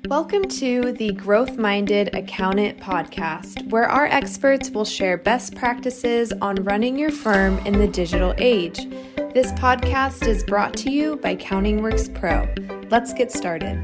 Welcome to the Growth Minded Accountant podcast, where our experts will share best practices on running your firm in the digital age. This podcast is brought to you by CountingWorks Pro. Let's get started.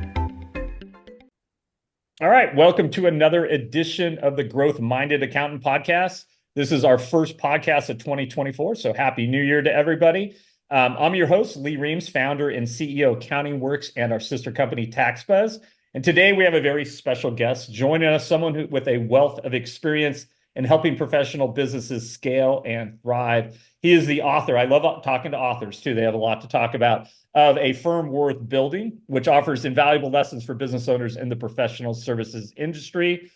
All right, welcome to another edition of the Growth Minded Accountant podcast. This is our first podcast of 2024, so Happy New Year to everybody. I'm your host, Lee Reams, founder and CEO of CountingWorks and our sister company, TaxBuzz. And today we have a very special guest joining us, someone with a wealth of experience in helping professional businesses scale and thrive. He is the author. I love talking to authors too. They have a lot to talk about, of A Firm Worth Building, which offers invaluable lessons for business owners in the professional services industry.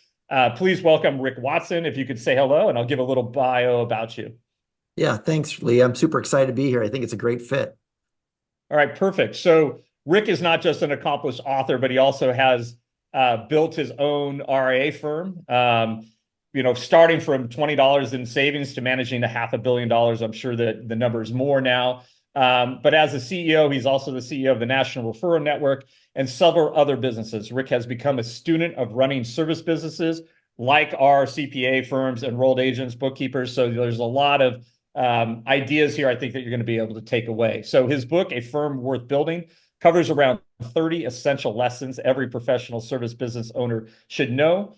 Please welcome Rick Watson. If you could say hello, and I'll give a little bio about you. Yeah, thanks, Lee. I'm super excited to be here. I think it's a great fit. All right, perfect. So Rick is not just an accomplished author, but he also has built his own RIA firm, starting from $20 in savings to managing $500 million. I'm sure that the number is more now. But as a CEO, he's also the CEO of the National Referral Network and several other businesses. Rick has become a student of running service businesses like our CPA firms, enrolled agents, bookkeepers. So there's a lot of ideas here I think that you're going to be able to take away. So his book, A Firm Worth Building, covers around 30 essential lessons every professional service business owner should know,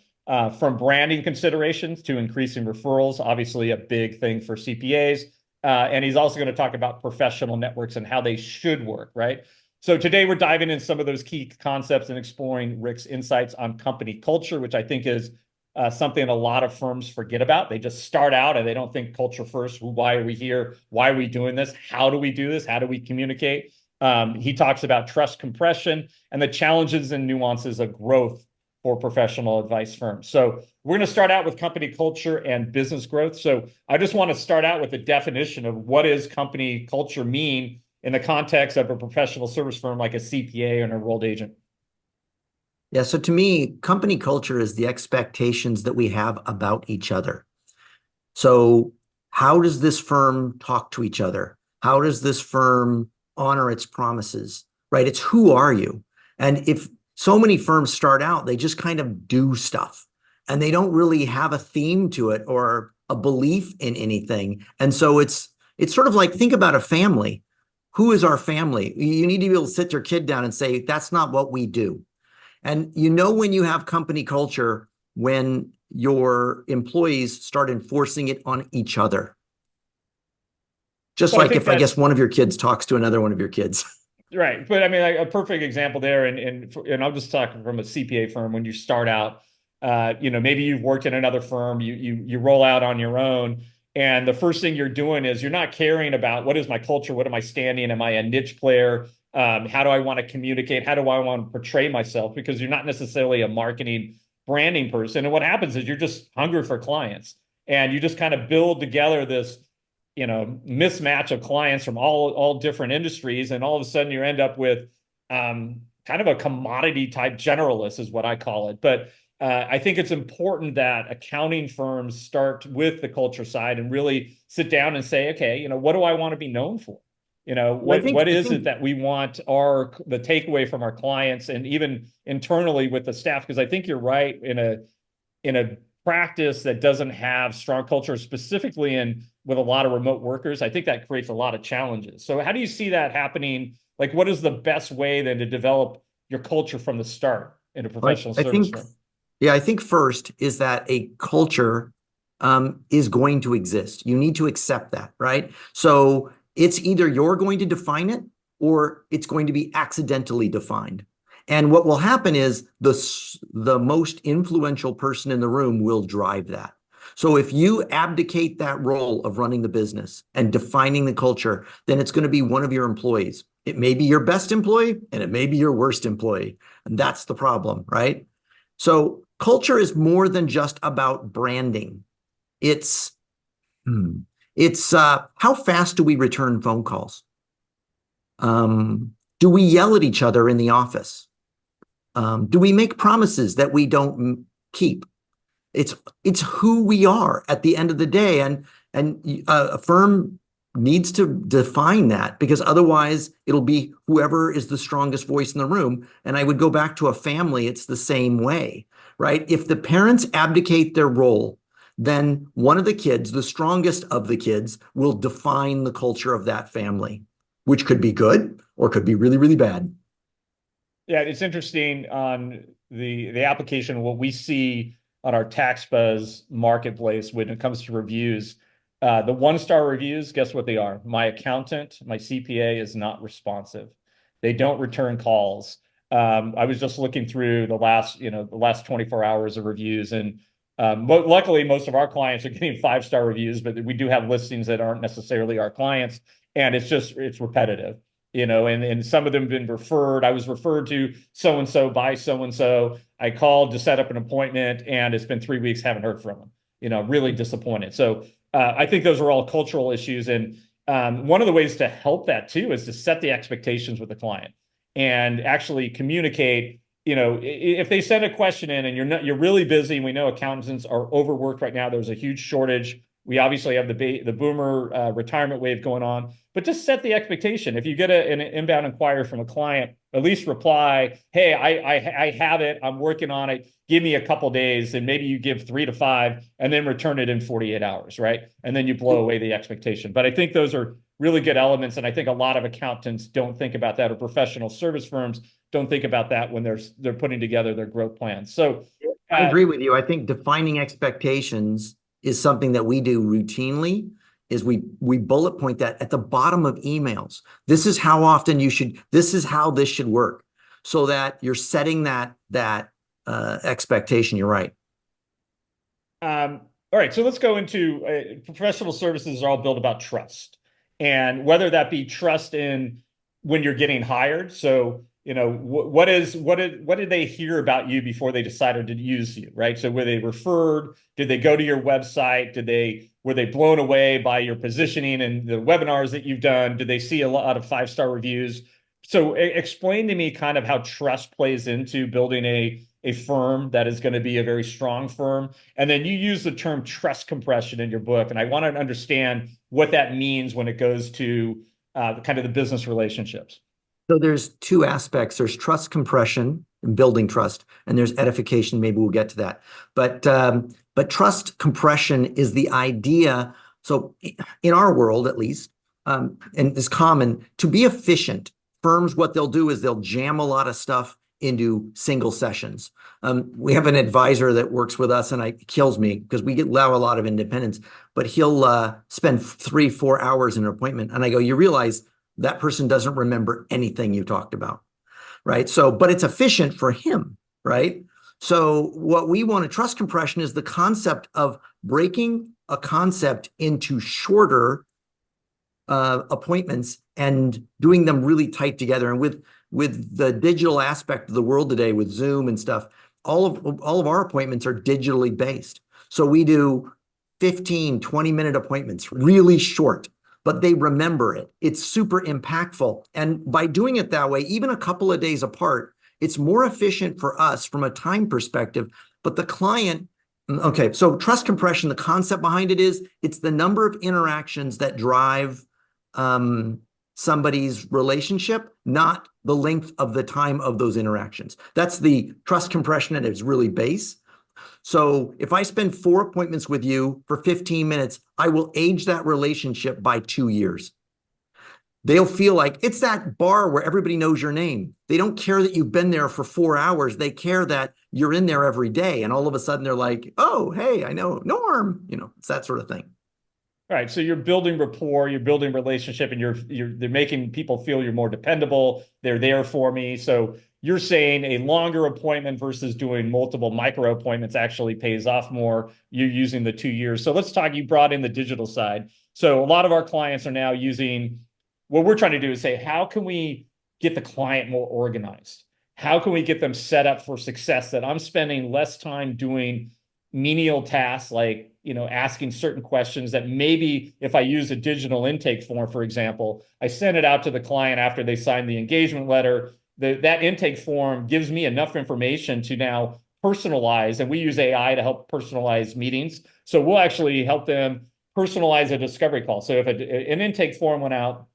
from branding considerations to increasing referrals, obviously a big thing for CPAs. And he's also going to talk about professional networks and how they should work, right? So today we're diving in some of those key concepts and exploring Rick's insights on company culture, which I think is something a lot of firms forget about. They just start out and they don't think culture first. Why are we here? Why are we doing this? How do we do this? How do we communicate? He talks about trust compression and the challenges and nuances of growth for professional advice firms. So we're going to start out with company culture and business growth. So I just want to start out with a definition of what does company culture mean in the context of a professional service firm like a CPA or an enrolled agent. Yeah, so to me, company culture is the expectations that we have about each other. So how does this firm talk to each other? How does this firm honor its promises, right? It's who are you? And if so many firms start out, they just kind of do stuff and they don't really have a theme to it or a belief in anything. And so it's sort of like, think about a family. Who is our family? You need to be able to sit your kid down and say, that's not what we do. And you know when you have company culture, when your employees start enforcing it on each other. Just like if I guess one of your kids talks to another one of your kids. Right. But I mean, a perfect example there, and I'll just talk from a CPA firm. When you start out, maybe you've worked in another firm, you roll out on your own, and the first thing you're doing is you're not caring about what is my culture, what am I standing, am I a niche player, how do I want to communicate, how do I want to portray myself, because you're not necessarily a marketing branding person. And what happens is you're just hungry for clients, and you just kind of build together this mismatch of clients from all different industries. And all of a sudden you end up with kind of a commodity type generalist is what I call it. But I think it's important that accounting firms start with the culture side and really sit down and say, okay, what do I want to be known for? What is it that we want the takeaway from our clients and even internally with the staff? Because I think you're right, in a practice that doesn't have strong culture, specifically with a lot of remote workers, I think that creates a lot of challenges. So how do you see that happening? Like, what is the best way then to develop your culture from the start in a professional service firm? Yeah, I think first is that a culture is going to exist. You need to accept that, right? So it's either you're going to define it or it's going to be accidentally defined. And what will happen is the most influential person in the room will drive that. So if you abdicate that role of running the business and defining the culture, then it's going to be one of your employees. It may be your best employee and it may be your worst employee. And that's the problem, right? So culture is more than just about branding. It's how fast do we return phone calls? Do we yell at each other in the office? Do we make promises that we don't keep? It's who we are at the end of the day. And a firm needs to define that, because otherwise it'll be whoever is the strongest voice in the room. And I would go back to a family. It's the same way, right? If the parents abdicate their role, then one of the kids, the strongest of the kids, will define the culture of that family, which could be good or could be really, really bad. Yeah, it's interesting on the application, what we see on our TaxBuzz marketplace when it comes to reviews. The one-star reviews, guess what they are? My accountant, my CPA is not responsive. They don't return calls. I was just looking through the last 24 hours of reviews, and luckily most of our clients are getting 5-star reviews, but we do have listings that aren't necessarily our clients, and it's repetitive. And some of them have been referred. I was referred to so-and-so by so-and-so. I called to set up an appointment, and it's been 3 weeks, haven't heard from them. Really disappointed. So I think those are all cultural issues. And one of the ways to help that too is to set the expectations with the client and actually communicate. If they send a question in and you're really busy, and we know accountants are overworked right now. There's a huge shortage. We obviously have the boomer retirement wave going on, but just set the expectation. If you get an inbound inquiry from a client, at least reply, hey, I have it. I'm working on it. Give me a couple days, and maybe you give 3 to 5 and then return it in 48 hours, right? And then you blow away the expectation. But I think those are really good elements. And I think a lot of accountants don't think about that, or professional service firms don't think about that when they're putting together their growth plans. So I agree with you. I think defining expectations is something that we do routinely. Is we bullet point that at the bottom of emails. This is how often this is how this should work, so that you're setting that expectation. You're right. All right, so let's go into professional services are all built about trust, and whether that be trust in when you're getting hired. So what did they hear about you before they decided to use you, right? So were they referred? Did they go to your website? Were they blown away by your positioning and the webinars that you've done? Did they see a lot of 5-star reviews? So explain to me kind of how trust plays into building a firm that is going to be a very strong firm. And then you use the term trust compression in your book, and I want to understand what that means when it goes to kind of the business relationships. So there's 2 aspects. There's trust compression and building trust, and there's edification. Maybe we'll get to that. But trust compression is the idea. So in our world, at least, and it's common to be efficient. Firms, what they'll do is they'll jam a lot of stuff into single sessions. We have an advisor that works with us, and it kills me because we allow a lot of independence, but he'll spend 3-4 hours in an appointment. And I go, you realize that person doesn't remember anything you talked about, right? So, but it's efficient for him, right? So what we want to trust compression is the concept of breaking a concept into shorter appointments and doing them really tight together. And with the digital aspect of the world today, with Zoom and stuff, all of our appointments are digitally based. So we do 15, 20-minute appointments, really short, but they remember it. It's super impactful. And by doing it that way, even a couple of days apart, it's more efficient for us from a time perspective. But the client, okay, so trust compression, the concept behind it is it's the number of interactions that drive somebody's relationship, not the length of the time of those interactions. That's the trust compression, and it's really base. So if I spend 4 appointments with you for 15 minutes, I will age that relationship by 2 years. They'll feel like it's that bar where everybody knows your name. They don't care that you've been there for 4 hours. They care that you're in there every day. And all of a sudden they're like, oh, hey, I know Norm. It's that sort of thing. All right, so you're building rapport, you're building relationship, and they're making people feel you're more dependable. They're there for me. So you're saying a longer appointment versus doing multiple micro appointments actually pays off more. You're using the 2 years. So let's talk, you brought in the digital side. So a lot of our clients are now using, what we're trying to do is say, how can we get the client more organized? How can we get them set up for success, that I'm spending less time doing menial tasks like asking certain questions that maybe if I use a digital intake form, for example, I send it out to the client after they sign the engagement letter. That intake form gives me enough information to now personalize, and we use AI to help personalize meetings. So we'll actually help them personalize a discovery call. So if an intake form went out,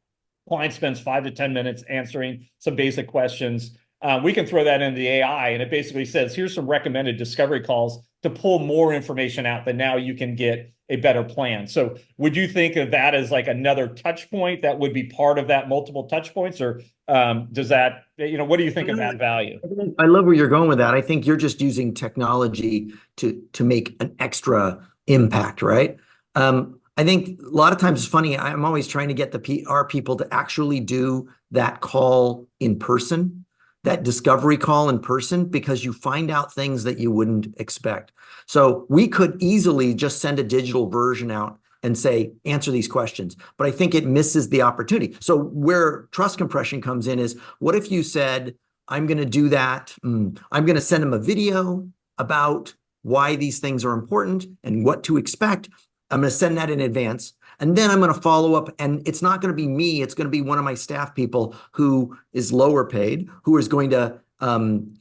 client spends 5 to 10 minutes answering some basic questions, we can throw that into the AI, and it basically says, here's some recommended discovery calls to pull more information out that now you can get a better plan. So would you think of that as like another touch point that would be part of that multiple touch points, or does that, what do you think of that value? I love where you're going with that. I think you're just using technology to make an extra impact, right? I think a lot of times it's funny. I'm always trying to get the PR people to actually do that call in person, that discovery call in person, because you find out things that you wouldn't expect. So we could easily just send a digital version out and say, answer these questions. But I think it misses the opportunity. So where trust compression comes in is, what if you said, I'm going to do that. I'm going to send them a video about why these things are important and what to expect. I'm going to send that in advance. And then I'm going to follow up, and it's not going to be me. It's going to be one of my staff people who is lower paid, who is going to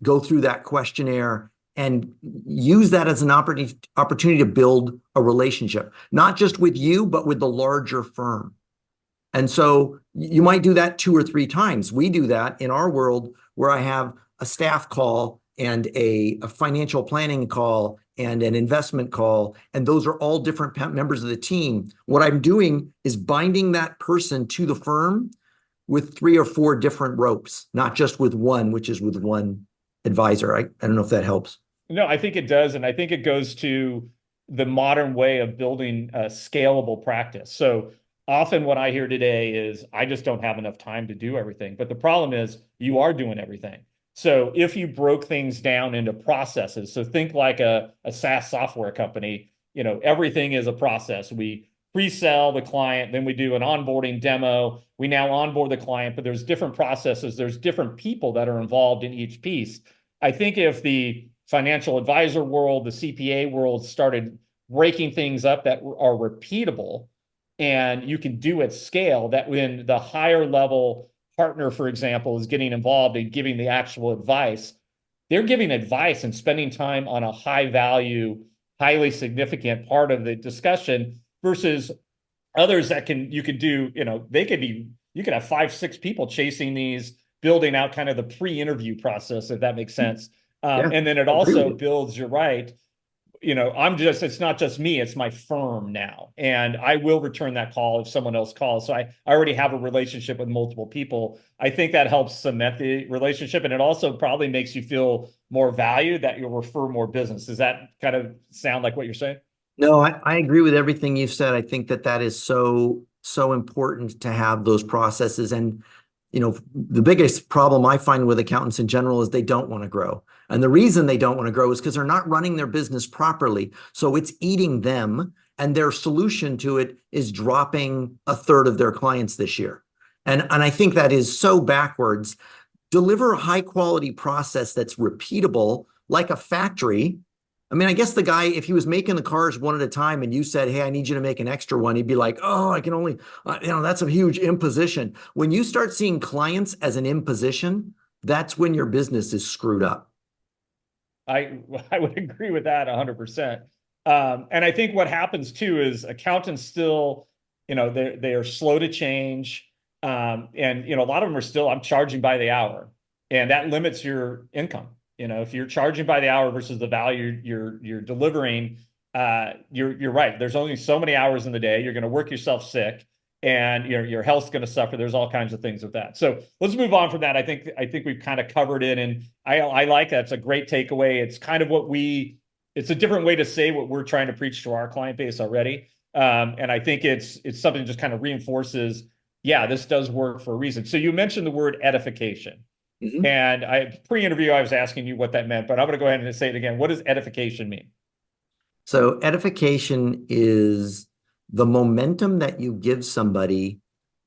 go through that questionnaire and use that as an opportunity to build a relationship, not just with you, but with the larger firm. And so you might do that 2 or 3 times. We do that in our world, where I have a staff call and a financial planning call and an investment call, and those are all different members of the team. What I'm doing is binding that person to the firm with 3 or 4 different ropes, not just with one, which is with one advisor. I don't know if that helps. No, I think it does. And I think it goes to the modern way of building a scalable practice. So often what I hear today is, I just don't have enough time to do everything. But the problem is, you are doing everything. So if you broke things down into processes, so think like a SaaS software company, everything is a process. We pre-sell the client, then we do an onboarding demo. We now onboard the client, but there's different processes. There's different people that are involved in each piece. I think if the financial advisor world, the CPA world started breaking things up that are repeatable and you can do at scale, that when the higher level partner, for example, is getting involved and giving the actual advice, they're giving advice and spending time on a high value, highly significant part of the discussion, versus others that you could do, you could have 5, 6 people chasing these, building out kind of the pre-interview process, if that makes sense. And then it also builds, you're right, it's not just me, it's my firm now. And I will return that call if someone else calls. So I already have a relationship with multiple people. I think that helps cement the relationship. And it also probably makes you feel more valued, that you'll refer more business. Does that kind of sound like what you're saying? No, I agree with everything you've said. I think that is so important to have those processes. And the biggest problem I find with accountants in general is they don't want to grow. And the reason they don't want to grow is because they're not running their business properly. So it's eating them, and their solution to it is dropping 1/3 of their clients this year. And I think that is so backwards. Deliver a high quality process that's repeatable, like a factory. I mean, I guess the guy, if he was making the cars one at a time and you said, hey, I need you to make an extra one, he'd be like, oh, I can only, that's a huge imposition. When you start seeing clients as an imposition, that's when your business is screwed up. I would agree with that 100%. And I think what happens too is accountants still, they are slow to change. And, a lot of them are still, I'm charging by the hour, and that limits your income. If you're charging by the hour versus the value you're delivering, you're right. There's only so many hours in the day. You're going to work yourself sick, and your health's going to suffer. There's all kinds of things with that. So let's move on from that. I think we've kind of covered it, and I like that. It's a great takeaway. It's kind of it's a different way to say what we're trying to preach to our client base already. And I think it's something that just kind of reinforces, yeah, this does work for a reason. So you mentioned the word edification. Mm-hmm. And pre-interview, I was asking you what that meant, but I'm going to go ahead and say it again. What does edification mean? So edification is the momentum that you give somebody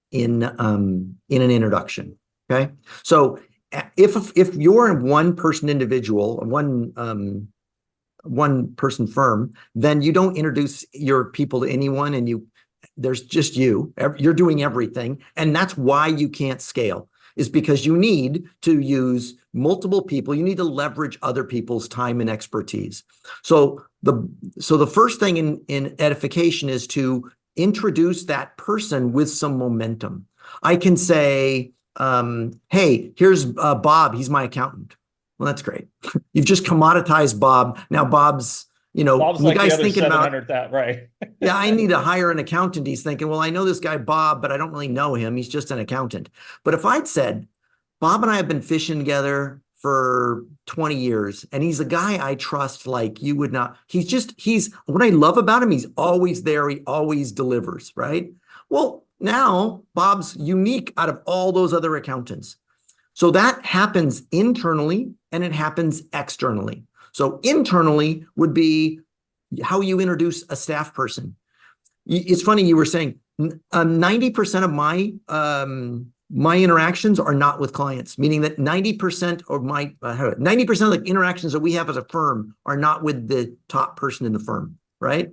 in an introduction. Okay. So if you're a one-person individual, one-person firm, then you don't introduce your people to anyone, and there's just you're doing everything. And that's why you can't scale, is because you need to use multiple people. You need to leverage other people's time and expertise. So the first thing in edification is to introduce that person with some momentum. I can say, hey, here's Bob. He's my accountant. Well, that's great. You've just commoditized Bob. Now Bob's, Bob's the like the guy's other thinking about, 700, that, right? yeah, I need to hire an accountant. He's thinking, well, I know this guy Bob, but I don't really know him. He's just an accountant. But if I'd said, Bob and I have been fishing together for 20 years, and he's a guy I trust like you would not. He's what I love about him, he's always there. He always delivers, right? Well, now Bob's unique out of all those other accountants. So that happens internally and it happens externally. So internally would be how you introduce a staff person. It's funny, you were saying 90% of my interactions are not with clients, meaning that 90% of 90% of the interactions that we have as a firm are not with the top person in the firm, right?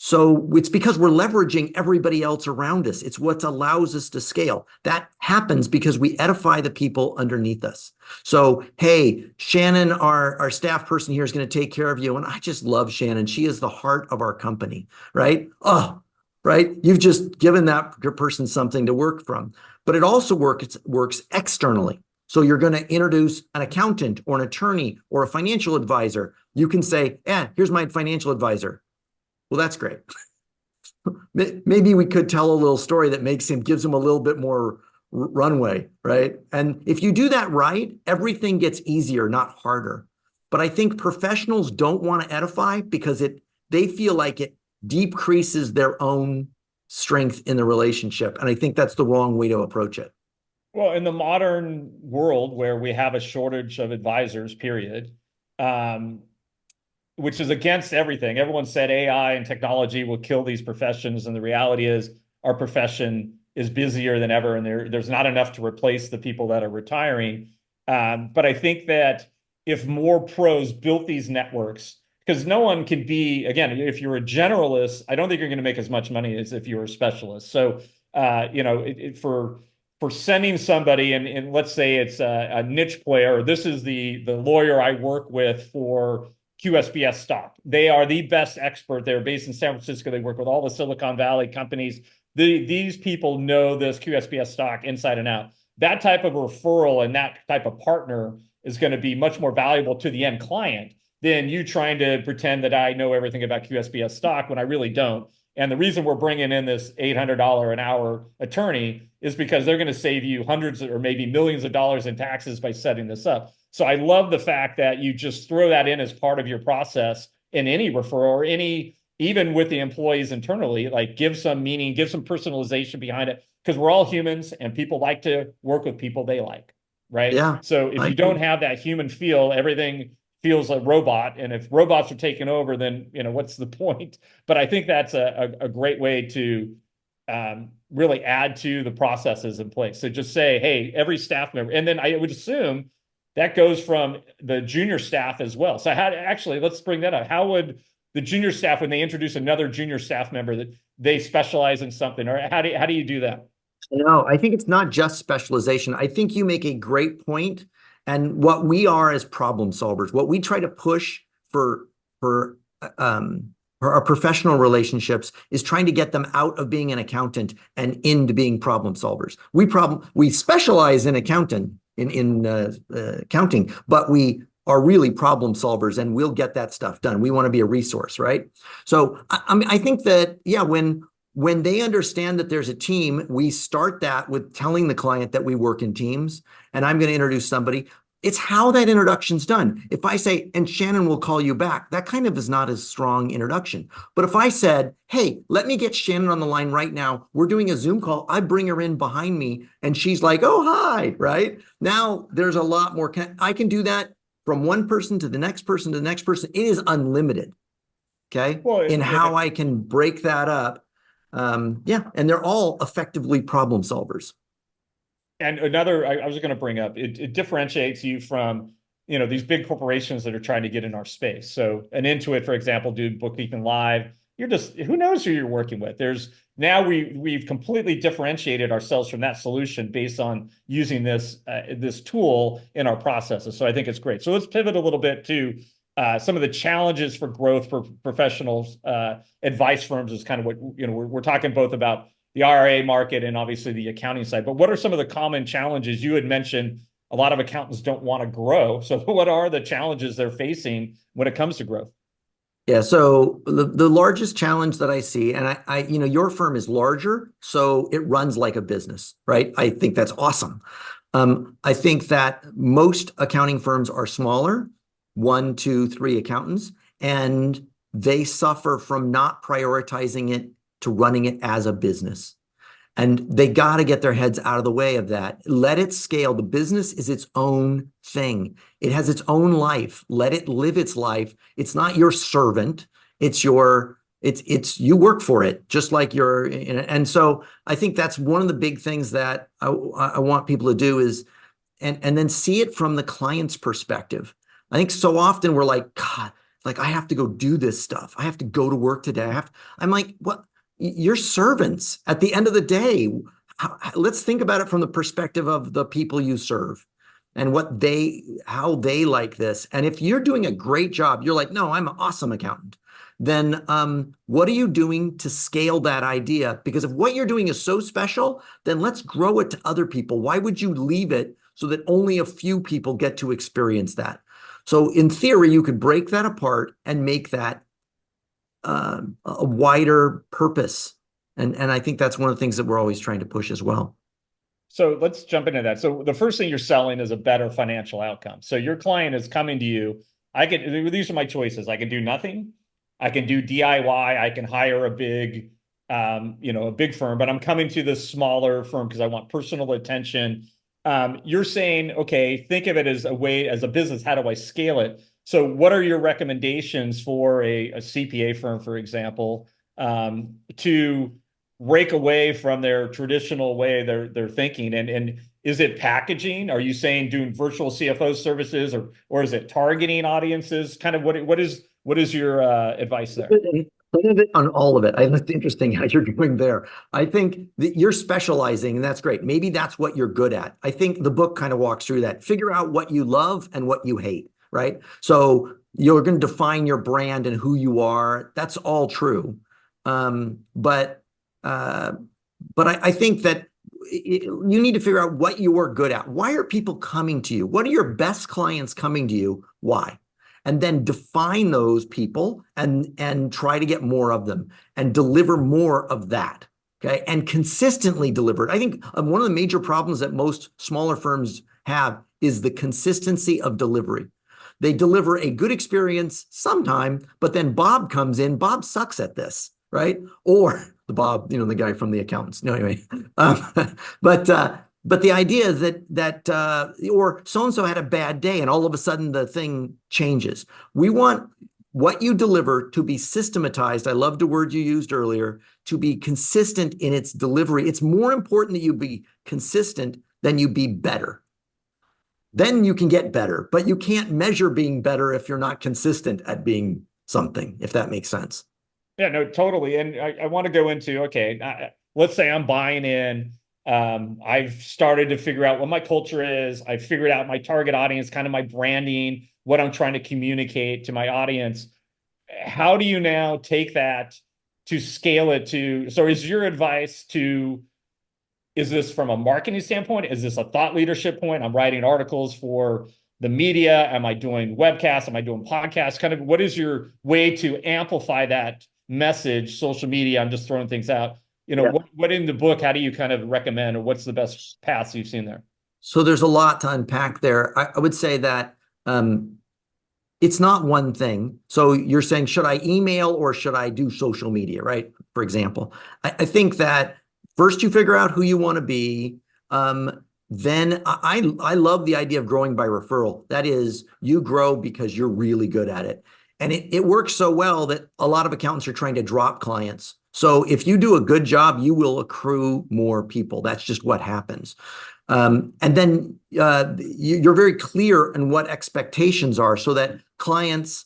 So it's because we're leveraging everybody else around us. It's what allows us to scale. That happens because we edify the people underneath us. So, hey, Shannon, our staff person here is going to take care of you. And I just love Shannon. She is the heart of our company, right? Oh, right. You've just given that person something to work from. But it also works externally. So you're going to introduce an accountant or an attorney or a financial advisor. You can say, here's my financial advisor. Well, that's great. Maybe we could tell a little story that gives him a little bit more runway, right? And if you do that right, everything gets easier, not harder. But I think professionals don't want to edify because they feel like it decreases their own strength in the relationship. And I think that's the wrong way to approach it. Well, in the modern world where we have a shortage of advisors, period, which is against everything. Everyone said AI and technology will kill these professions. And the reality is our profession is busier than ever. And there's not enough to replace the people that are retiring. But I think that if more pros built these networks, because no one can be, again, if you're a generalist, I don't think you're going to make as much money as if you're a specialist. So, for sending somebody, and let's say it's a niche player, this is the lawyer I work with for QSBS stock. They are the best expert. They're based in San Francisco. They work with all the Silicon Valley companies. These people know this QSBS stock inside and out. That type of referral and that type of partner is going to be much more valuable to the end client than you trying to pretend that I know everything about QSBS stock when I really don't. And the reason we're bringing in this $800 an hour attorney is because they're going to save you hundreds or maybe millions of dollars in taxes by setting this up. So I love the fact that you just throw that in as part of your process in any referral or even with the employees internally, like give some meaning, give some personalization behind it, because we're all humans and people like to work with people they like, right? Yeah. So if you don't have that human feel, everything feels like robot. And if robots are taking over, then, what's the point? But I think that's a great way to really add to the processes in place. So just say, hey, every staff member, and then I would assume that goes from the junior staff as well. So let's bring that up. How would the junior staff, when they introduce another junior staff member, that they specialize in something, or how do you do that? No, I think it's not just specialization. I think you make a great point. And what we are as problem solvers, what we try to push for our professional relationships is trying to get them out of being an accountant and into being problem solvers. We specialize in accounting, but we are really problem solvers and we'll get that stuff done. We want to be a resource, right? So I think that, when they understand that there's a team, we start that with telling the client that we work in teams and I'm going to introduce somebody. It's how that introduction's done. If I say, and Shannon will call you back, that kind of is not a strong introduction. But if I said, hey, let me get Shannon on the line right now. We're doing a Zoom call. I bring her in behind me and she's like, oh, hi, right? Now there's a lot more. I can do that from one person to the next person to the next person. It is unlimited, okay? Well, how I can break that up. And they're all effectively problem solvers. And I was going to bring up, it differentiates you from, these big corporations that are trying to get in our space. So an Intuit, for example, do bookkeeping live. Who knows who you're working with? We've completely differentiated ourselves from that solution based on using this tool in our processes. So I think it's great. So let's pivot a little bit to some of the challenges for growth for professionals, advice firms is kind of what, we're talking both about the RIA market and obviously the accounting side. But what are some of the common challenges? You had mentioned a lot of accountants don't want to grow. So what are the challenges they're facing when it comes to growth? Yeah, so the largest challenge that I see, and your firm is larger, so it runs like a business, right? I think that's awesome. I think that most accounting firms are smaller, 1, 2, 3 accountants, and they suffer from not prioritizing it to running it as a business. And they got to get their heads out of the way of that. Let it scale. The business is its own thing. It has its own life. Let it live its life. It's not your servant. It's you work for it, just like and so I think that's one of the big things that I want people to do is, and then see it from the client's perspective. I think so often we're like, God, like I have to go do this stuff. I have to go to work today. I'm like, what? You're servants at the end of the day. Let's think about it from the perspective of the people you serve and how they like this. And if you're doing a great job, you're like, no, I'm an awesome accountant. Then what are you doing to scale that idea? Because if what you're doing is so special, then let's grow it to other people. Why would you leave it so that only a few people get to experience that? So in theory, you could break that apart and make that a wider purpose. And I think that's one of the things that we're always trying to push as well. So let's jump into that. So the first thing you're selling is a better financial outcome. So your client is coming to you. These are my choices. I can do nothing. I can do DIY. I can hire a big firm, but I'm coming to this smaller firm because I want personal attention. You're saying, okay, think of it as a business. How do I scale it? So what are your recommendations for a CPA firm, for example, to break away from their traditional way they're thinking? And is it packaging? Are you saying doing virtual CFO services, or is it targeting audiences? Kind of what is your advice there? Some of it on all of it. It's interesting how you're doing there. I think that you're specializing, and that's great. Maybe that's what you're good at. I think the book kind of walks through that. Figure out what you love and what you hate. Right? So you're going to define your brand and who you are. That's all true. But I think that you need to figure out what you are good at. Why are people coming to you? What are your best clients coming to you? Why? And then define those people and try to get more of them and deliver more of that. Okay. And consistently deliver it. I think one of the major problems that most smaller firms have is the consistency of delivery. They deliver a good experience sometime, but then Bob comes in. Bob sucks at this, right? Or the Bob, the guy from the accountants. No, anyway. But the idea is that or so-and-so had a bad day and all of a sudden the thing changes. We want what you deliver to be systematized. I love the word you used earlier, to be consistent in its delivery. It's more important that you be consistent than you be better. Then you can get better, but you can't measure being better if you're not consistent at being something, if that makes sense. Yeah, no, totally. And I want to go into, okay, let's say I'm buying in. I've started to figure out what my culture is. I've figured out my target audience, kind of my branding, what I'm trying to communicate to my audience. How do you now take that to scale it to? So is your advice is this from a marketing standpoint? Is this a thought leadership point? I'm writing articles for the media. Am I doing webcasts? Am I doing podcasts? Kind of what is your way to amplify that message? Social media, I'm just throwing things out. What in the book, how do you kind of recommend, or what's the best paths you've seen there? So there's a lot to unpack there. I would say that it's not one thing. So you're saying, should I email or should I do social media, right? For example, I think that first you figure out who you want to be. Then I love the idea of growing by referral. That is, you grow because you're really good at it. And it works so well that a lot of accountants are trying to drop clients. So if you do a good job, you will accrue more people. That's just what happens. And then you're very clear on what expectations are so that clients,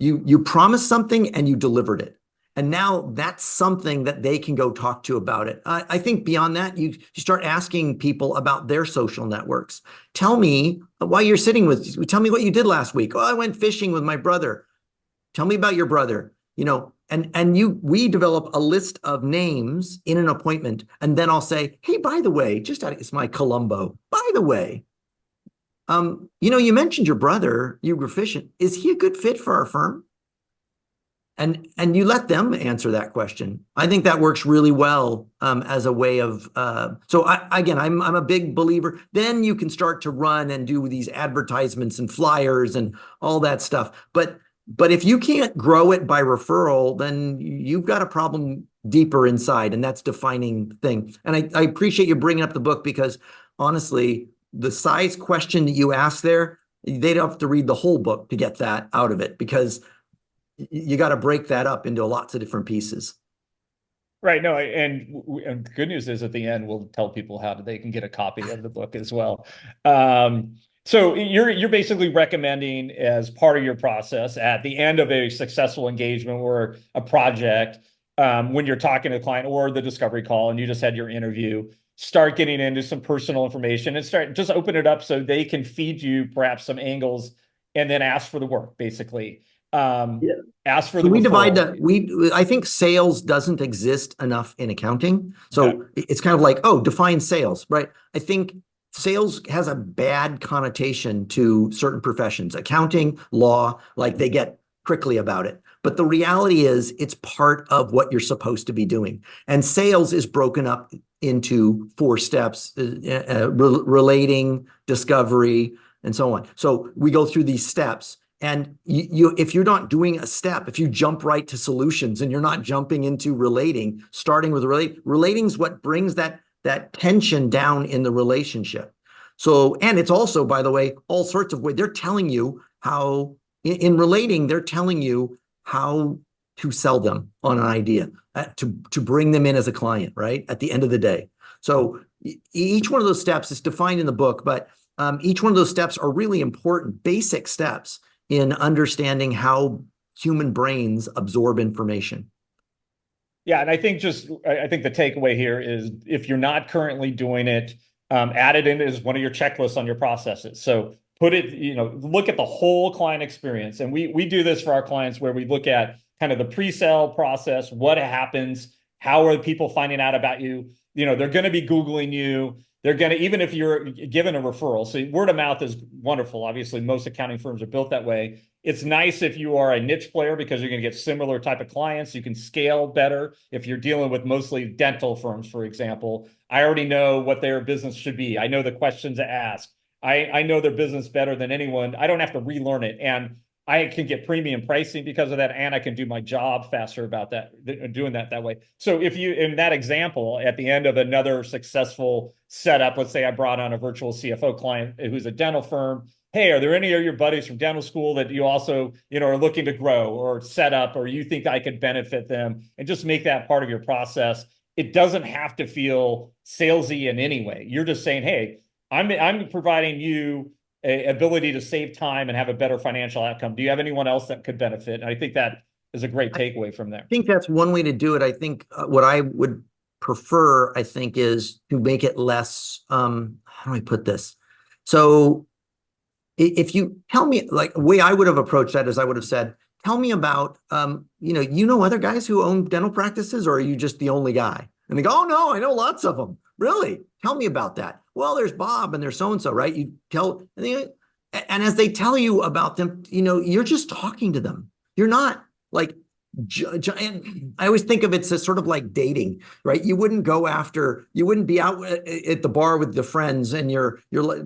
you promised something and you delivered it. And now that's something that they can go talk to about it. I think beyond that, you start asking people about their social networks. Tell me why you're sitting with, tell me what you did last week. Oh, I went fishing with my brother. Tell me about your brother, we develop a list of names in an appointment. And then I'll say, hey, by the way, it's my Columbo. By the way, you mentioned your brother, you were fishing. Is he a good fit for our firm? And you let them answer that question. I think that works really well as a way of. I'm a big believer. Then you can start to run and do these advertisements and flyers and all that stuff. But if you can't grow it by referral, then you've got a problem deeper inside, and that's defining thing. And I appreciate you bringing up the book, because honestly, the size question that you asked there, they'd have to read the whole book to get that out of it, because you got to break that up into lots of different pieces. Right. No, and the good news is at the end, we'll tell people how they can get a copy of the book as well. So you're basically recommending, as part of your process at the end of a successful engagement or a project, when you're talking to the client or the discovery call and you just had your interview, start getting into some personal information and just open it up so they can feed you perhaps some angles, and then ask for the work, basically. Ask for the we referral. divide that. I think sales doesn't exist enough in accounting. So it's kind of like, define sales, right? I think sales has a bad connotation to certain professions, accounting, law, like they get prickly about it. But the reality is it's part of what you're supposed to be doing. And sales is broken up into 4 steps, relating, discovery, and so on. So we go through these steps. And if you're not doing a step, if you jump right to solutions and you're not jumping into relating, starting with relating is what brings that tension down in the relationship. So, and it's also, by the way, all sorts of ways. They're telling you how, in relating, they're telling you how to sell them on an idea, to bring them in as a client, right? At the end of the day. So each one of those steps is defined in the book, but each one of those steps are really important, basic steps in understanding how human brains absorb information. Yeah, and I think the takeaway here is, if you're not currently doing it, add it in as one of your checklists on your processes. So put it, look at the whole client experience. And we do this for our clients, where we look at kind of the pre-sale process, what happens, how are people finding out about you? They're going to be Googling you. They're going to, even if you're given a referral. So word of mouth is wonderful. Obviously, most accounting firms are built that way. It's nice if you are a niche player, because you're going to get similar type of clients. You can scale better. If you're dealing with mostly dental firms, for example, I already know what their business should be. I know the questions to ask. I know their business better than anyone. I don't have to relearn it. And I can get premium pricing because of that, and I can do my job faster about that, doing that way. So if you, in that example, at the end of another successful setup, let's say I brought on a virtual CFO client who's a dental firm. Hey, are there any of your buddies from dental school that you also, are looking to grow or set up, or you think I could benefit them, and just make that part of your process. It doesn't have to feel salesy in any way. You're just saying, hey, I'm providing you a ability to save time and have a better financial outcome. Do you have anyone else that could benefit? And I think that is a great takeaway from there. I think that's one way to do it. I think what I would prefer, is to make it less, how do I put this? So if you tell me, like, the way I would have approached that is I would have said, tell me about, other guys who own dental practices, or are you just the only guy? And they go, oh no, I know lots of them. Really? Tell me about that. Well, there's Bob and there's so-and-so, right? You tell, and as they tell you about them, you're just talking to them. You're not like, and I always think of it as sort of like dating, right? You wouldn't be out at the bar with the friends and you're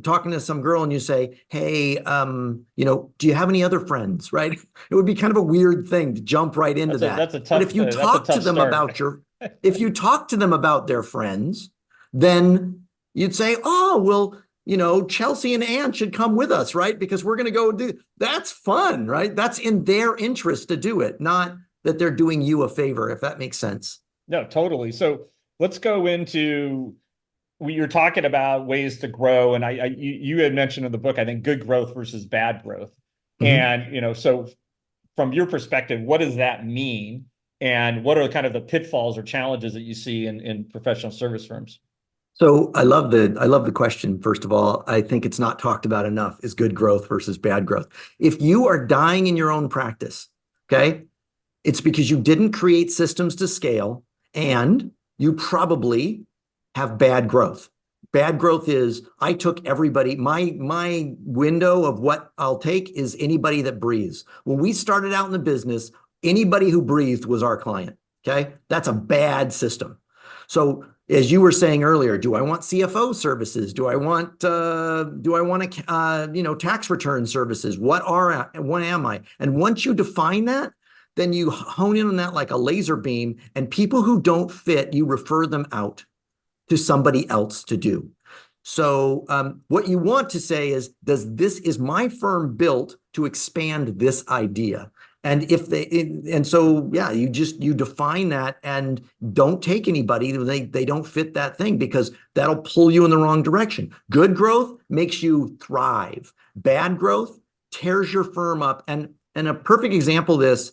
talking to some girl and you say, hey, do you have any other friends, right? It would be kind of a weird thing to jump right into that. That's a tough, but if you talk to them about if you talk to them about their friends, then you'd say, oh, well, Chelsea and Ann should come with us, right? Because we're going to go do, that's fun, right? That's in their interest to do it, not that they're doing you a favor, if that makes sense. No, totally. So let's go into, you're talking about ways to grow. And you had mentioned in the book, I think, good growth versus bad growth. Mm-hmm. And, so from your perspective, what does that mean? And what are kind of the pitfalls or challenges that you see in professional service firms? So I love the question. First of all, I think it's not talked about enough is good growth versus bad growth. If you are dying in your own practice, okay, it's because you didn't create systems to scale and you probably have bad growth. Bad growth is I took everybody, my window of what I'll take is anybody that breathes. When we started out in the business, anybody who breathed was our client. Okay. That's a bad system. So as you were saying earlier, do I want CFO services? Do I want tax return services? What am I? And once you define that, then you hone in on that like a laser beam, and people who don't fit, you refer them out to somebody else to do. So what you want to say is, is my firm built to expand this idea? And you define that and don't take anybody they don't fit that thing, because that'll pull you in the wrong direction. Good growth makes you thrive. Bad growth tears your firm up. And a perfect example of this,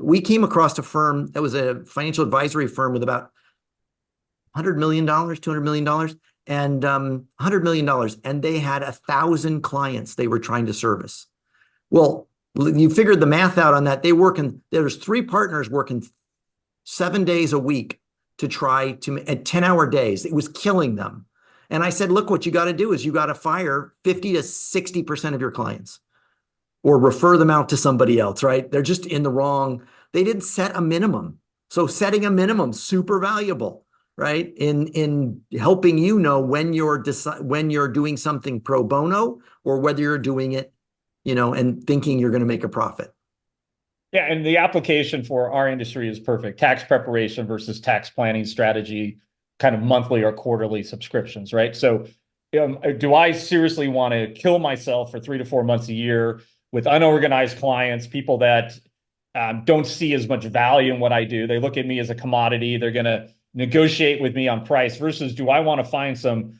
we came across a firm that was a financial advisory firm with about $100 million, $200 million, and $100 million. And they had 1,000 clients they were trying to service. Well, you figured the math out on that. There's 3 partners working 7 days a week to try to at 10-hour days. It was killing them. And I said, look, what you got to do is you got to fire 50 to 60% of your clients or refer them out to somebody else, right? They're just in the wrong. They didn't set a minimum. So setting a minimum, super valuable, right? In helping you know when you're doing something pro bono or whether you're doing it, and thinking you're going to make a profit. Yeah, and the application for our industry is perfect. Tax preparation versus tax planning strategy, kind of monthly or quarterly subscriptions, right? So do I seriously want to kill myself for 3 to 4 months a year with unorganized clients, people that don't see as much value in what I do? They look at me as a commodity. They're going to negotiate with me on price, versus do I want to find some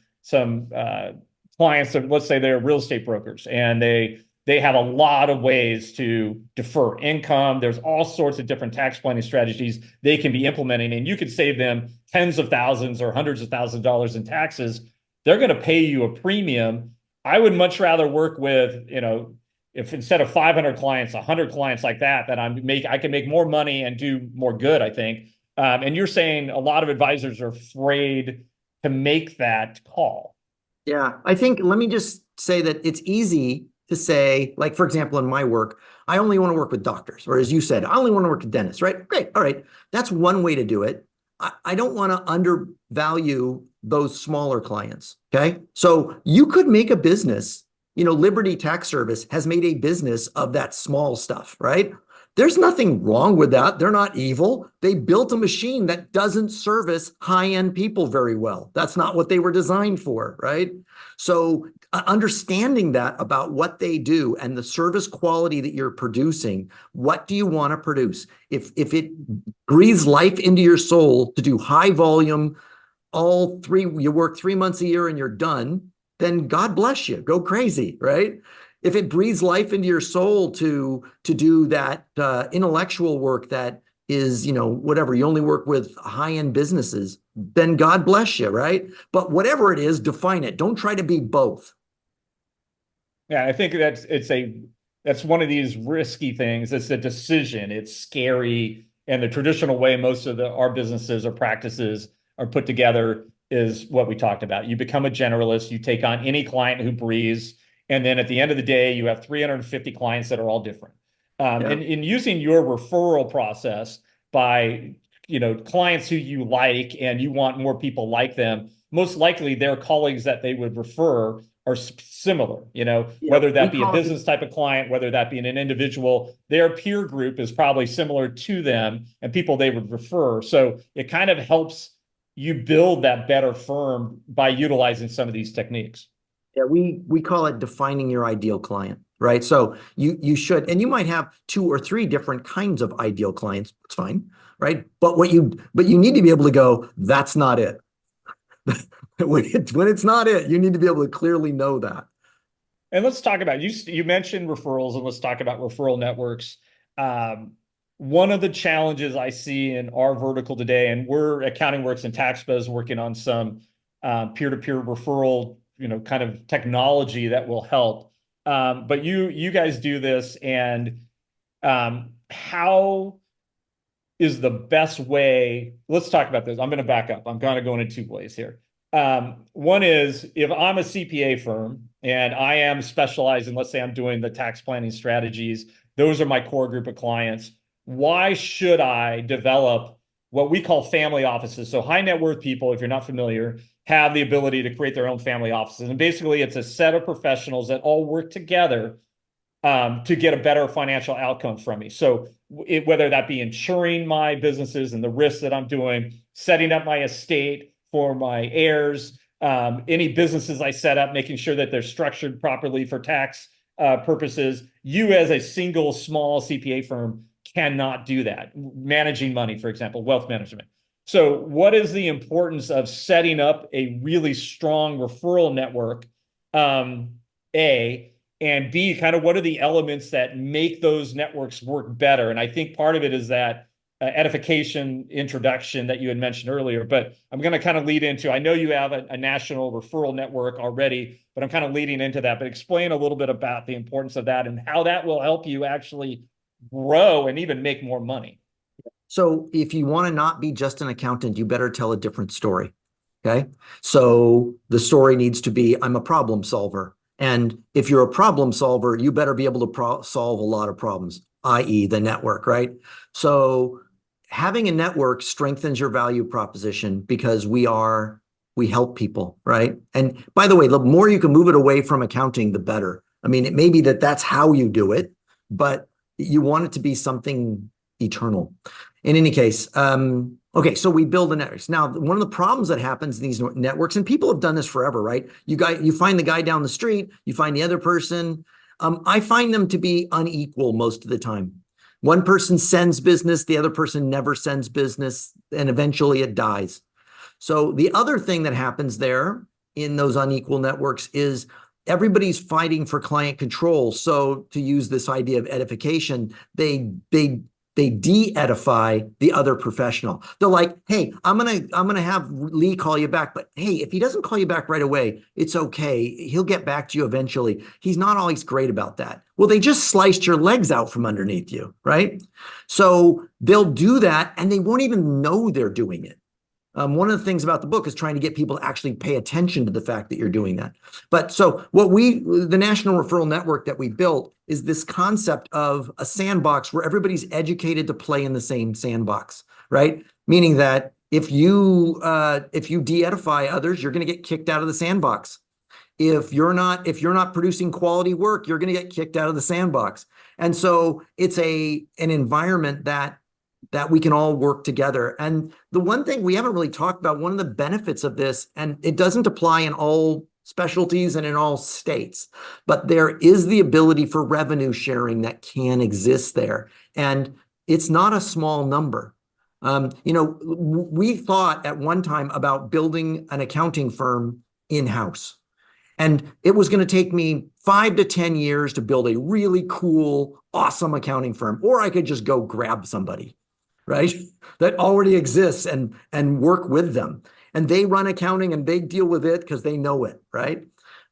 clients that, let's say they're real estate brokers, and they have a lot of ways to defer income. There's all sorts of different tax planning strategies they can be implementing, and you could save them tens of thousands or hundreds of thousands of dollars in taxes. They're going to pay you a premium. I would much rather work with, if instead of 500 clients, 100 clients like that I can make more money and do more good, I think. And you're saying a lot of advisors are afraid to make that call. Yeah, I think, let me just say that it's easy to say, like, for example, in my work, I only want to work with doctors, or as you said, I only want to work with dentists, right? Great. All right. That's one way to do it. I don't want to undervalue those smaller clients. Okay. So you could make a business, Liberty Tax Service has made a business of that small stuff, right? There's nothing wrong with that. They're not evil. They built a machine that doesn't service high-end people very well. That's not what they were designed for, right? So understanding that about what they do and the service quality that you're producing, what do you want to produce? If it breathes life into your soul to do high volume, you work 3 months a year and you're done, then God bless you, go crazy, right? If it breathes life into your soul to do that intellectual work that is, whatever, you only work with high-end businesses, then God bless you, right? But whatever it is, define it. Don't try to be both. Yeah, I think that's one of these risky things. It's a decision. It's scary. And the traditional way most of our businesses or practices are put together is what we talked about. You become a generalist. You take on any client who breathes. And then at the end of the day, you have 350 clients that are all different. And in using your referral process by, clients who you like and you want more people like them, most likely their colleagues that they would refer are similar, whether that be a business type of client, whether that be an individual, their peer group is probably similar to them and people they would refer. So it kind of helps you build that better firm by utilizing some of these techniques. Yeah, we call it defining your ideal client, right? So you should, and you might have 2 or 3 different kinds of ideal clients. It's fine, right? But you need to be able to go, that's not it. when it's not it, you need to be able to clearly know that. And let's talk about, you mentioned referrals, and let's talk about referral networks. one of the challenges I see in our vertical today, and we're Accounting Works and TaxBuzz working on some peer-to-peer referral, kind of technology that will help. But you guys do this, and how is the best way? Let's talk about this. I'm going to back up. I'm kind of going in two ways here. One is, if I'm a CPA firm and I am specialized in, let's say I'm doing the tax planning strategies, those are my core group of clients. Why should I develop what we call family offices? So high net worth people, if you're not familiar, have the ability to create their own family offices. And basically it's a set of professionals that all work together to get a better financial outcome from me. So whether that be insuring my businesses and the risks that I'm doing, setting up my estate for my heirs, any businesses I set up, making sure that they're structured properly for tax purposes. You as a single small CPA firm cannot do that. Managing money, for example, wealth management. So what is the importance of setting up a really strong referral network, A, and B, kind of what are the elements that make those networks work better? And I think part of it is that edification introduction that you had mentioned earlier, but I'm going to kind of lead into, I know you have a national referral network already, but I'm kind of leading into that, but explain a little bit about the importance of that and how that will help you actually grow and even make more money. So if you want to not be just an accountant, you better tell a different story. Okay. So the story needs to be, I'm a problem solver. And if you're a problem solver, you better be able to solve a lot of problems, i.e. the network, right? So having a network strengthens your value proposition because we help people, right? And by the way, the more you can move it away from accounting, the better. I mean, it may be that that's how you do it, but you want it to be something eternal. In any case, okay, so we build a network. Now, one of the problems that happens in these networks, and people have done this forever, right? You find the guy down the street, you find the other person. I find them to be unequal most of the time. One person sends business, the other person never sends business, and eventually it dies. So the other thing that happens there in those unequal networks is everybody's fighting for client control. So to use this idea of edification, they de-edify the other professional. They're like, hey, I'm gonna have Lee call you back, but hey, if he doesn't call you back right away, it's okay. He'll get back to you eventually. He's not always great about that. Well, they just sliced your legs out from underneath you, right? So they'll do that and they won't even know they're doing it. One of the things about the book is trying to get people to actually pay attention to the fact that you're doing that. But so the National Referral Network that we built is this concept of a sandbox where everybody's educated to play in the same sandbox, right? Meaning that if you de-edify others, you're going to get kicked out of the sandbox. If you're not producing quality work, you're going to get kicked out of the sandbox. And so it's an environment that we can all work together. And the one thing we haven't really talked about, one of the benefits of this, and it doesn't apply in all specialties and in all states, but there is the ability for revenue sharing that can exist there. And it's not a small number. We thought at one time about building an accounting firm in-house. And it was going to take me 5 to 10 years to build a really cool, awesome accounting firm, or I could just go grab somebody, right, that already exists and work with them. And they run accounting and they deal with it because they know it, right?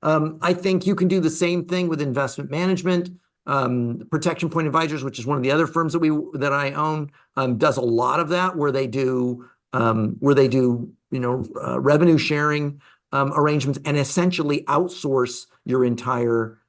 I think you can do the same thing with investment management. Protection Point Advisors, which is one of the other firms that I own, does a lot of that where they do revenue sharing arrangements and essentially outsource your entire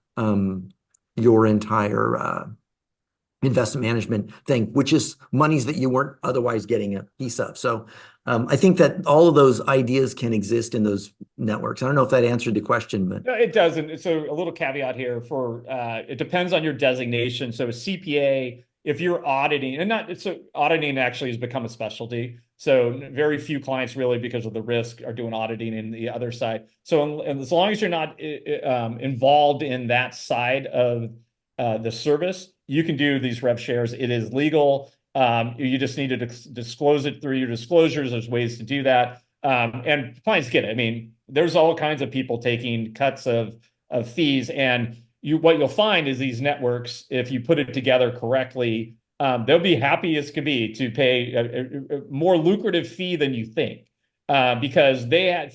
investment management thing, which is monies that you weren't otherwise getting a piece of. So I think that all of those ideas can exist in those networks. I don't know if that answered the question, but no, it doesn't. So a little caveat here for it depends on your designation. So a CPA, if you're auditing, auditing actually has become a specialty. So very few clients really, because of the risk, are doing auditing in the other side. So and as long as you're not involved in that side of the service, you can do these rev shares. It is legal. You just need to disclose it through your disclosures. There's ways to do that. And clients get it. I mean, there's all kinds of people taking cuts of fees. And what you'll find is these networks, if you put it together correctly, they'll be happy as can be to pay a more lucrative fee than you think, because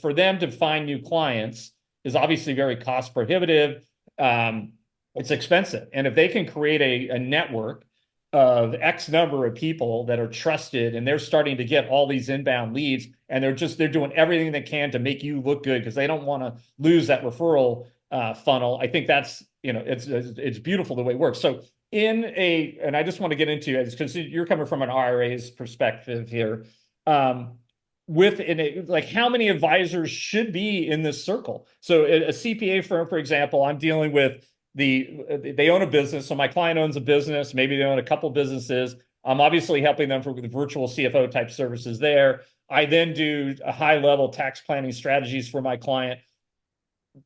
for them to find new clients is obviously very cost prohibitive. It's expensive. And if they can create a network of X number of people that are trusted and they're starting to get all these inbound leads, and they're doing everything they can to make you look good because they don't want to lose that referral funnel. I think that's, it's beautiful the way it works. So and I just want to get into it because you're coming from an RIA's perspective here. Like how many advisors should be in this circle? So a CPA firm, for example, I'm dealing with they own a business. So my client owns a business. Maybe they own a couple businesses. I'm obviously helping them with the virtual CFO type services there. I then do a high level tax planning strategies for my client.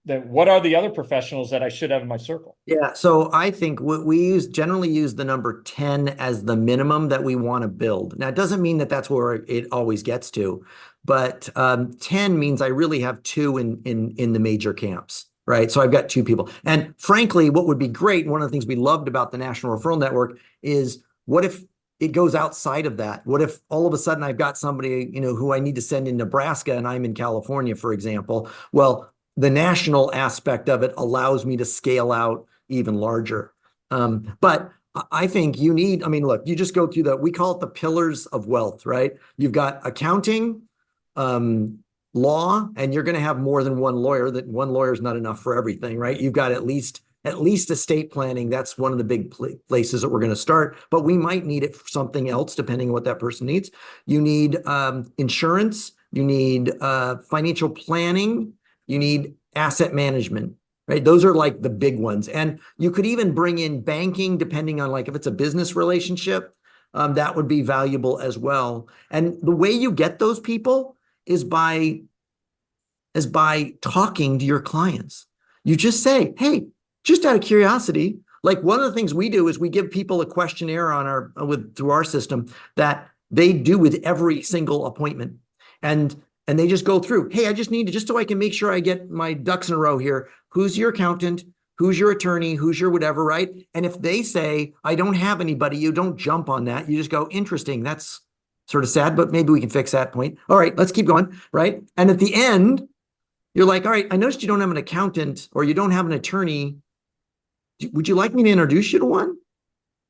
Then what are the other professionals that I should have in my circle? Yeah, so I think we generally use the number 10 as the minimum that we want to build. Now, it doesn't mean that that's where it always gets to, but 10 means I really have two in the major camps, right? So I've got two people. And frankly, what would be great, one of the things we loved about the National Referral Network is what if it goes outside of that? What if all of a sudden I've got somebody, who I need to send in Nebraska and I'm in California, for example? Well, the national aspect of it allows me to scale out even larger. But I think look, you just go through we call it the pillars of wealth, right? You've got accounting, law, and you're going to have more than one lawyer. That one lawyer is not enough for everything, right? You've got at least estate planning. That's one of the big places that we're going to start, but we might need it for something else depending on what that person needs. You need insurance, you need financial planning, you need asset management, right? Those are like the big ones. And you could even bring in banking, depending on if it's a business relationship, that would be valuable as well. And the way you get those people is by talking to your clients. You just say, hey, just out of curiosity, one of the things we do is we give people a questionnaire through our system that they do with every single appointment. And they just go through, hey, I just need to, just so I can make sure I get my ducks in a row here. Who's your accountant? Who's your attorney? Who's your whatever, right? And if they say, I don't have anybody, you don't jump on that. You just go, interesting. That's sort of sad, but maybe we can fix that point. All right, let's keep going, right? And at the end, you're like, all right, I noticed you don't have an accountant or you don't have an attorney. Would you like me to introduce you to one?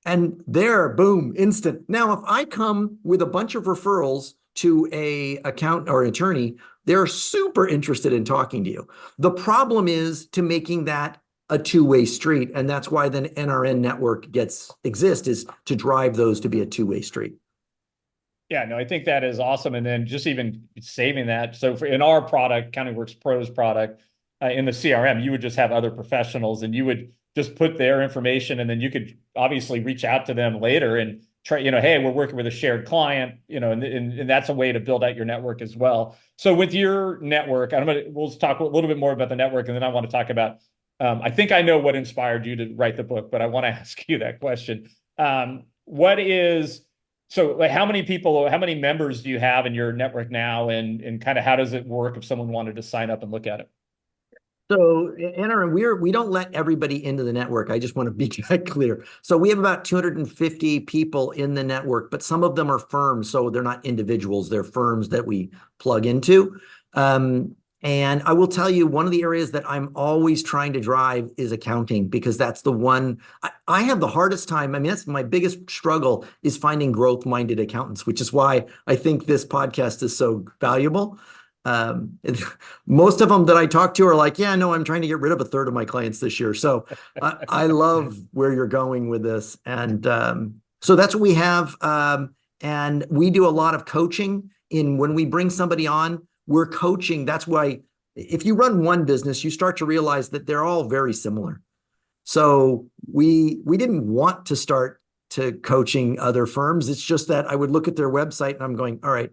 And there, boom, instant. Now, if I come with a bunch of referrals to a accountant or attorney, they're super interested in talking to you. The problem is to making that a two-way street. And that's why the NRN network exists, is to drive those to be a two-way street. Yeah, no, I think that is awesome. And then just even saving that. So in our product, CountingWorks Pro's product, in the CRM, you would just have other professionals and you would just put their information, and then you could obviously reach out to them later and try, hey, we're working with a shared client, and that's a way to build out your network as well. So with your network, we'll talk a little bit more about the network, and then I want to talk about, I think I know what inspired you to write the book, but I want to ask you that question. How many members do you have in your network now, and kind of how does it work if someone wanted to sign up and look at it? So, NRN, we don't let everybody into the network. I just want to be clear. So we have about 250 people in the network, but some of them are firms, so they're not individuals. They're firms that we plug into. And I will tell you, one of the areas that I'm always trying to drive is accounting, because that's the one I have the hardest time. That's my biggest struggle, is finding growth-minded accountants, which is why I think this podcast is so valuable. Most of them that I talk to are like, yeah, no, I'm trying to get rid of a third of my clients this year. So I love where you're going with this. And so that's what we have. And we do a lot of coaching when we bring somebody on, we're coaching. That's why if you run one business, you start to realize that they're all very similar. So we didn't want to start to coaching other firms. It's just that I would look at their website and I'm going, all right,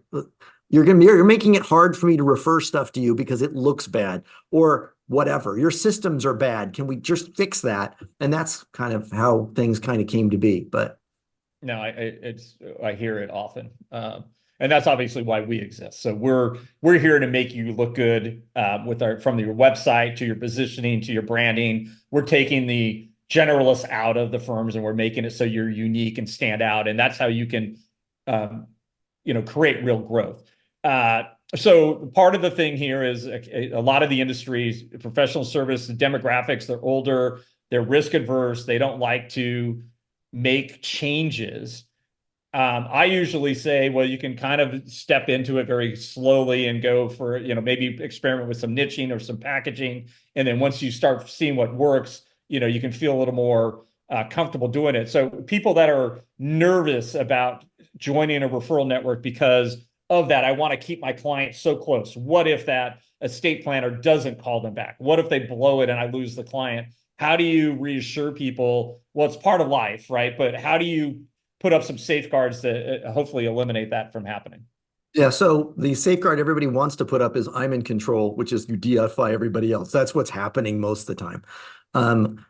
you're making it hard for me to refer stuff to you because it looks bad or whatever. Your systems are bad. Can we just fix that? And that's kind of how things kind of came to be. But no, I hear it often. And that's obviously why we exist. So we're here to make you look good from your website to your positioning to your branding. We're taking the generalists out of the firms, and we're making it so you're unique and stand out. And that's how you can, create real growth. So part of the thing here is a lot of the industries, professional service, the demographics, they're older, they're risk adverse, they don't like to make changes. I usually say, well, you can kind of step into it very slowly and go for, maybe experiment with some niching or some packaging. And then once you start seeing what works, you can feel a little more comfortable doing it. So people that are nervous about joining a referral network because of that, I want to keep my clients so close. What if that estate planner doesn't call them back? What if they blow it and I lose the client? How do you reassure people? Well, it's part of life, right? But how do you put up some safeguards to hopefully eliminate that from happening? Yeah, so the safeguard everybody wants to put up is I'm in control, which is you de-identify everybody else. That's what's happening most of the time.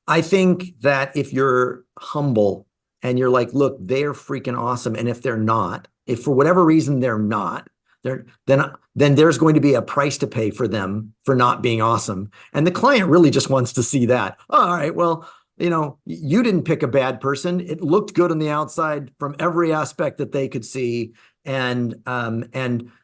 I think that if you're humble and you're like, look, they're freaking awesome, and if they're not, if for whatever reason they're not, then there's going to be a price to pay for them for not being awesome. And the client really just wants to see that. Oh, all right, well, you didn't pick a bad person. It looked good on the outside from every aspect that they could see. And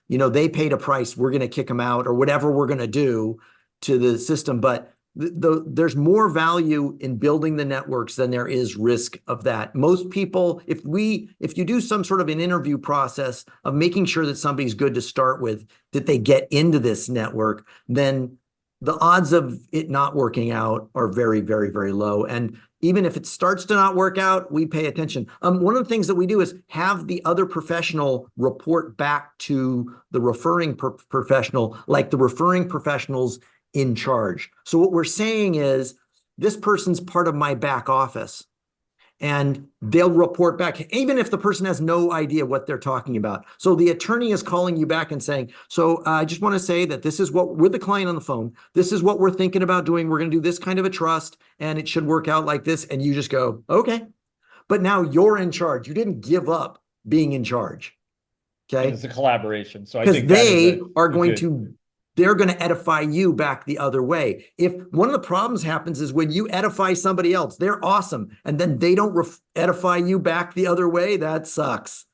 they paid a price. We're going to kick them out or whatever we're going to do to the system. But there's more value in building the networks than there is risk of that. Most people, if you do some sort of an interview process of making sure that somebody's good to start with, that they get into this network, then the odds of it not working out are very, very, very low. And even if it starts to not work out, we pay attention. One of the things that we do is have the other professional report back to the referring professional, like the referring professional's in charge. So what we're saying is, this person's part of my back office, and they'll report back, even if the person has no idea what they're talking about. So the attorney is calling you back and saying, so I just want to say that this is what, with the client on the phone, this is what we're thinking about doing. We're going to do this kind of a trust, and it should work out like this. And you just go, okay. But now you're in charge. You didn't give up being in charge. Okay. It's a collaboration. So I because think they are going to, they're going to edify you back the other way. If one of the problems happens is when you edify somebody else, they're awesome, and then they don't edify you back the other way, that sucks.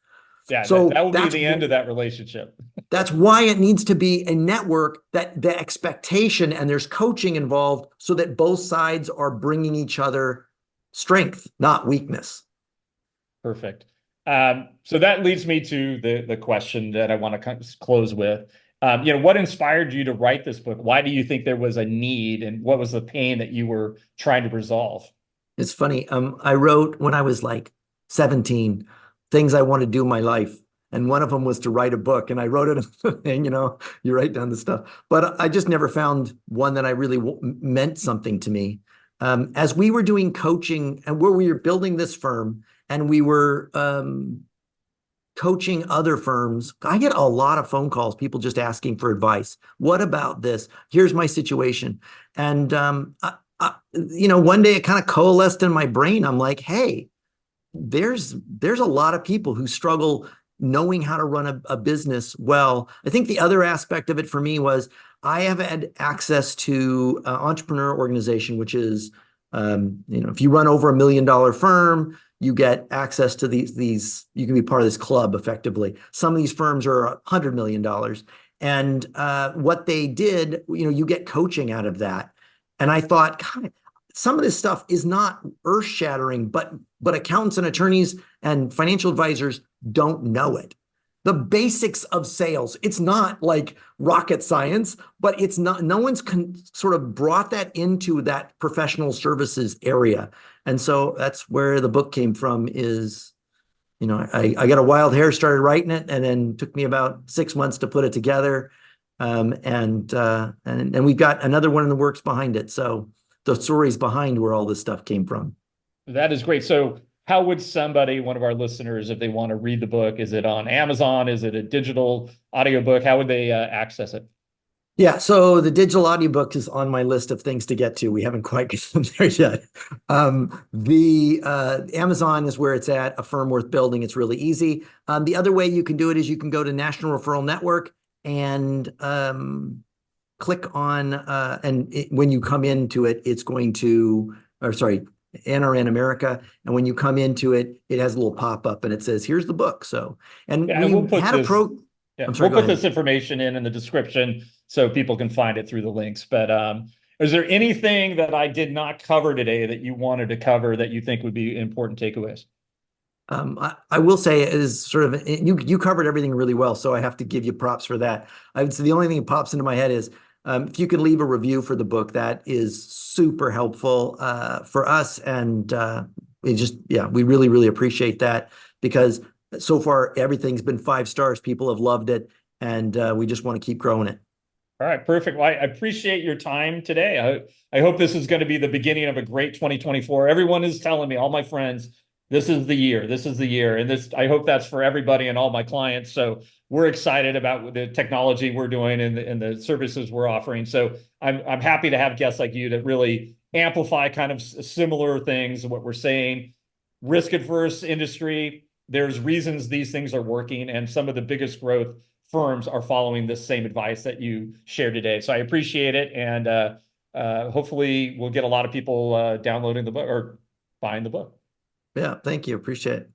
Yeah, so that will be the end of that relationship. That's why it needs to be a network, that the expectation, and there's coaching involved so that both sides are bringing each other strength, not weakness. Perfect. So that leads me to the question that I want to close with. What inspired you to write this book? Why do you think there was a need, and what was the pain that you were trying to resolve? It's funny. I wrote when I was like 17 things I want to do in my life, and one of them was to write a book. And I wrote it, and you write down the stuff. But I just never found one that I really meant something to me. As we were doing coaching, and where we were building this firm, and we were coaching other firms, I get a lot of phone calls, people just asking for advice. What about this? Here's my situation. And, one day it kind of coalesced in my brain. I'm like, hey, there's a lot of people who struggle knowing how to run a business well. I think the other aspect of it for me was I have had access to an entrepreneur organization, which is, if you run over $1 million firm, you get access to these, you can be part of this club effectively. Some of these firms are $100 million. And what they did, you get coaching out of that. And I thought, God, some of this stuff is not earth shattering, but accountants and attorneys and financial advisors don't know it. The basics of sales, it's not like rocket science, but it's not, no one's sort of brought that into that professional services area. And so that's where the book came from is, I got a wild hair, started writing it, and then took me about 6 months to put it together. And we've got another one in the works behind it. So the stories behind where all this stuff came from. That is great. So how would one of our listeners, if they want to read the book, is it on Amazon? Is it a digital audiobook? How would they access it? Yeah, so the digital audiobook is on my list of things to get to. We haven't quite gotten there yet. The Amazon is where it's at, A Firm Worth Building. It's really easy. The other way you can do it is you can go to National Referral Network and click on, when you come into it, it's going to or sorry, NRN America. And when you come into it, it has a little pop-up and it says, here's the book. So, and Yeah, and we'll we put had a this. Yeah, I'm sorry, we'll go put ahead. this information in the description so people can find it through the links. But is there anything that I did not cover today that you wanted to cover that you think would be important takeaways? I will say is sort of you covered everything really well, so I have to give you props for that. I would say the only thing that pops into my head is if you could leave a review for the book, that is super helpful for us, and we just we really appreciate that because so far everything's been 5 stars. People have loved it, and we just want to keep growing it. All right, perfect. Well, I appreciate your time today. I hope this is going to be the beginning of a great 2024. Everyone is telling me, all my friends, this is the year. This is the year. And this, I hope that's for everybody and all my clients. So we're excited about the technology we're doing and the services we're offering. So I'm happy to have guests like you that really amplify kind of similar things, what we're saying. Risk adverse industry, there's reasons these things are working, and some of the biggest growth firms are following this same advice that you shared today. So I appreciate it. And hopefully we'll get a lot of people downloading the book or buying the book. Yeah, thank you. Appreciate it.